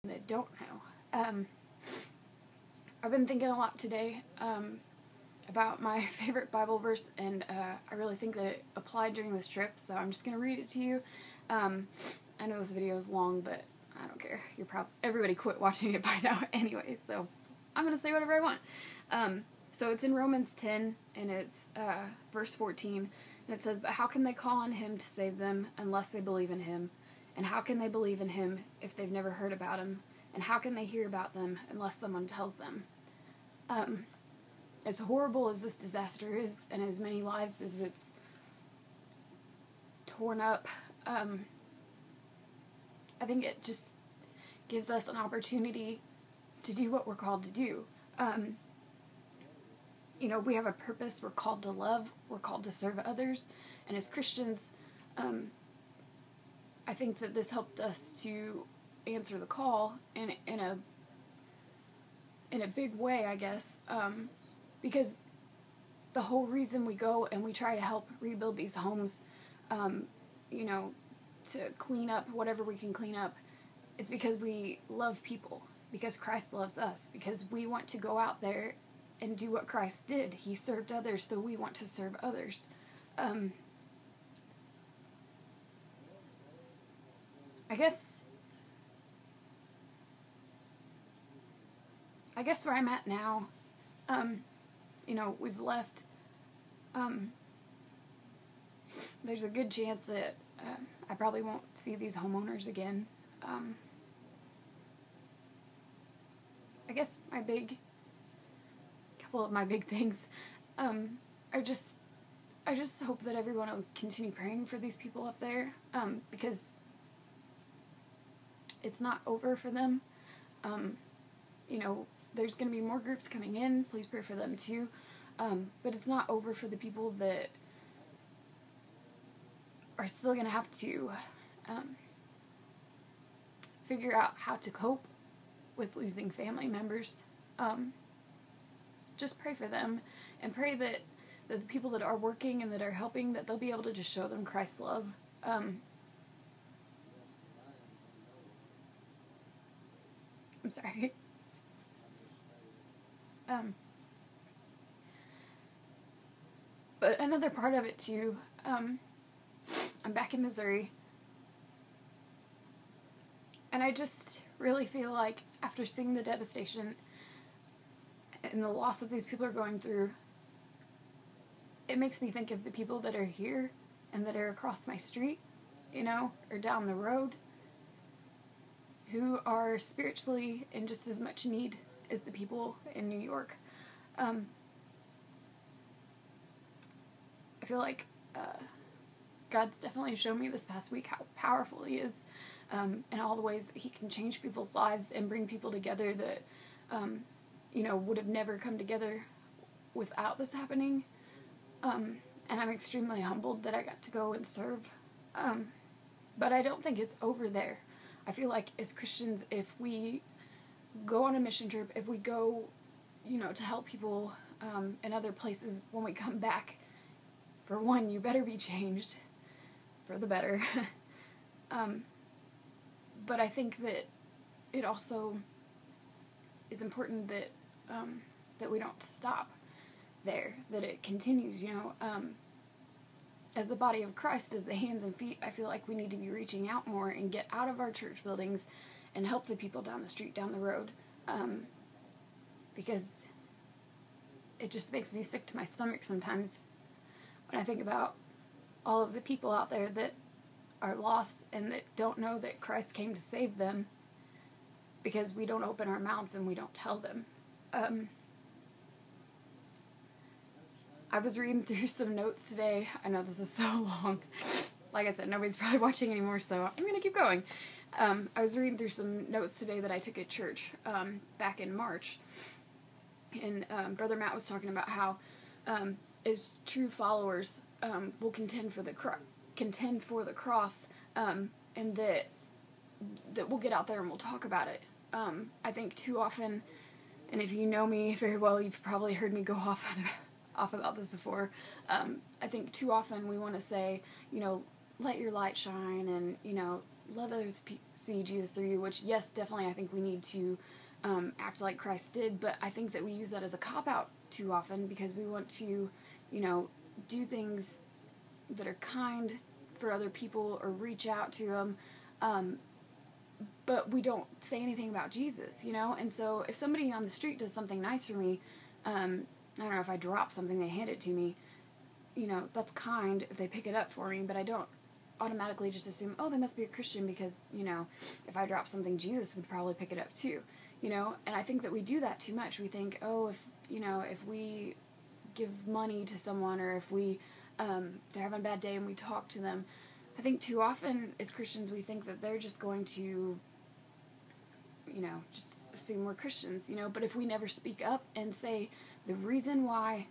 that don't know. I've been thinking a lot today about my favorite Bible verse, and I really think that it applied during this trip, so I'm just going to read it to you. I know this video is long, but I don't care. Everybody quit watching it by now anyway, so I'm going to say whatever I want. So it's in Romans 10, and it's verse 14, and it says, "But how can they call on him to save them unless they believe in him? And how can they believe in him if they've never heard about him? And how can they hear about them unless someone tells them?" As horrible as this disaster is, and as many lives as it's torn up, I think it just gives us an opportunity to do what we're called to do. We have a purpose. We're called to love. We're called to serve others. And as Christians, I think that this helped us to answer the call in a big way, I guess, because the whole reason we go and we try to help rebuild these homes, to clean up whatever we can clean up, it's because we love people, because Christ loves us, because we want to go out there and do what Christ did. He served others, so we want to serve others. I guess where I'm at now, we've left. There's a good chance that I probably won't see these homeowners again. I guess couple of my big things, I just hope that everyone will continue praying for these people up there, because it's not over for them. There's going to be more groups coming in. Please pray for them too. But it's not over for the people that are still going to have to figure out how to cope with losing family members. Just pray for them, and pray that the people that are working and that are helping, that they'll be able to just show them Christ's love. I'm sorry. But another part of it too, I'm back in Missouri, and I just really feel like after seeing the devastation and the loss that these people are going through, it makes me think of the people that are here and that are across my street, or down the road, who are spiritually in just as much need as the people in New York. I feel like God's definitely shown me this past week how powerful He is, in all the ways that He can change people's lives and bring people together that would have never come together without this happening. And I'm extremely humbled that I got to go and serve. But I don't think it's over there. I feel like as Christians, if we go on a mission trip, if we go, to help people in other places, when we come back, for one, you better be changed for the better. But I think that it also is important that that we don't stop there, that it continues, as the body of Christ, as the hands and feet. I feel like we need to be reaching out more and get out of our church buildings and help the people down the street, down the road, because it just makes me sick to my stomach sometimes when I think about all of the people out there that are lost and that don't know that Christ came to save them, because we don't open our mouths and we don't tell them. I was reading through some notes today. I know this is so long. Like I said, nobody's probably watching anymore, so I'm going to keep going. I was reading through some notes today that I took at church back in March. And Brother Matt was talking about how as true followers will contend for the cross, and that we'll get out there and we'll talk about it. I think too often, and if you know me very well, you've probably heard me go off about this before. I think too often we want to say, let your light shine, and, let others see Jesus through you, which, yes, definitely I think we need to act like Christ did, but I think that we use that as a cop-out too often because we want to, do things that are kind for other people or reach out to them, but we don't say anything about Jesus, And so if somebody on the street does something nice for me, I don't know, if I drop something, they hand it to me, that's kind if they pick it up for me, but I don't automatically just assume, oh, they must be a Christian because, if I drop something, Jesus would probably pick it up too, and I think that we do that too much. We think, oh, if we give money to someone or if we, they're having a bad day and we talk to them, I think too often as Christians we think that they're just going to, just assume we're Christians, but if we never speak up and say, the reason why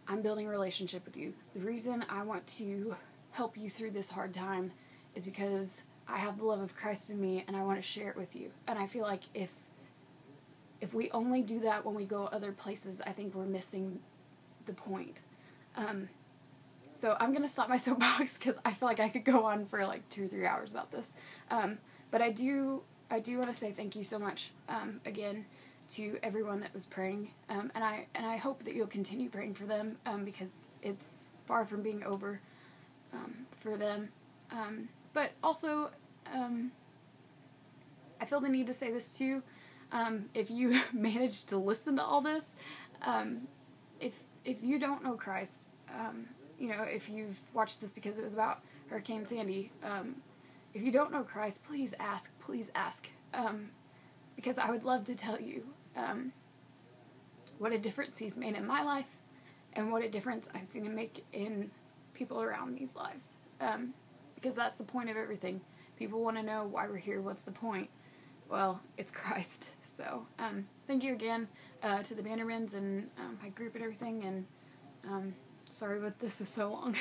I'm building a relationship with you, the reason I want to help you through this hard time is because I have the love of Christ in me and I want to share it with you. And I feel like if we only do that when we go other places, I think we're missing the point. So I'm going to stop my soapbox because I feel like I could go on for like 2 or 3 hours about this. But I do want to say thank you so much, again, to everyone that was praying. And I hope that you'll continue praying for them, because it's far from being over, for them. But also, I feel the need to say this too. If you managed to listen to all this, if you don't know Christ, if you've watched this because it was about Hurricane Sandy, if you don't know Christ, please ask, because I would love to tell you what a difference he's made in my life and what a difference I've seen him make in people around me's lives, because that's the point of everything. People want to know why we're here. What's the point? Well, it's Christ. So thank you again to the Bannermans and my group and everything, and sorry but this is so long.